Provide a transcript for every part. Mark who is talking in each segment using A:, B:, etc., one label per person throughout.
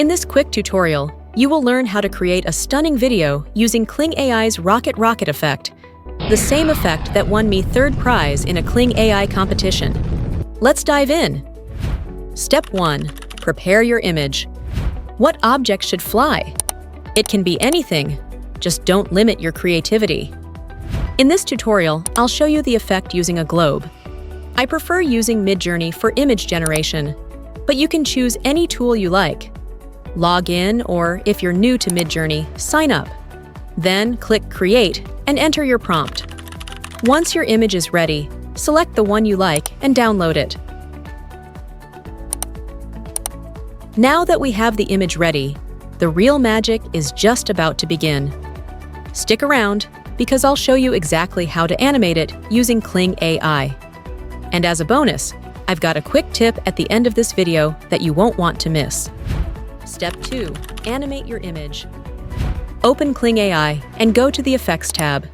A: In this quick tutorial, you will learn how to create a stunning video using Kling AI's RocketRocket effect, the same effect that won me third prize in a Kling AI competition. Let's dive in. Step 1. Prepare your image. What object should fly? It can be anything, just don't limit your creativity. In this tutorial, I'll show you the effect using a globe. I prefer using Midjourney for image generation, but you can choose any tool you like. Log in, or if you're new to Midjourney, sign up. Then click Create and enter your prompt. Once your image is ready, select the one you like and download it. Now that we have the image ready, the real magic is just about to begin. Stick around, because I'll show you exactly how to animate it using Kling AI. And as a bonus, I've got a quick tip at the end of this video that you won't want to miss. Step 2. Animate your image. Open Kling AI and go to the Effects tab.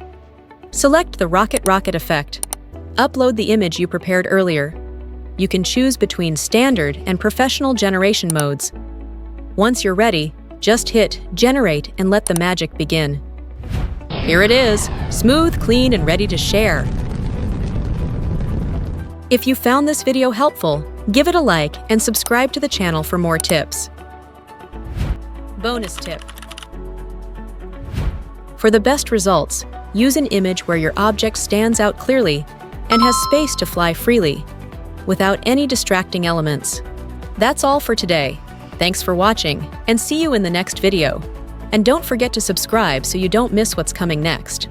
A: Select the RocketRocket effect. Upload the image you prepared earlier. You can choose between standard and professional generation modes. Once you're ready, just hit Generate and let the magic begin. Here it is, smooth, clean, and ready to share. If you found this video helpful, give it a like and subscribe to the channel for more tips. Bonus tip. For the best results, use an image where your object stands out clearly and has space to fly freely, without any distracting elements. That's all for today. Thanks for watching, and see you in the next video. And don't forget to subscribe so you don't miss what's coming next.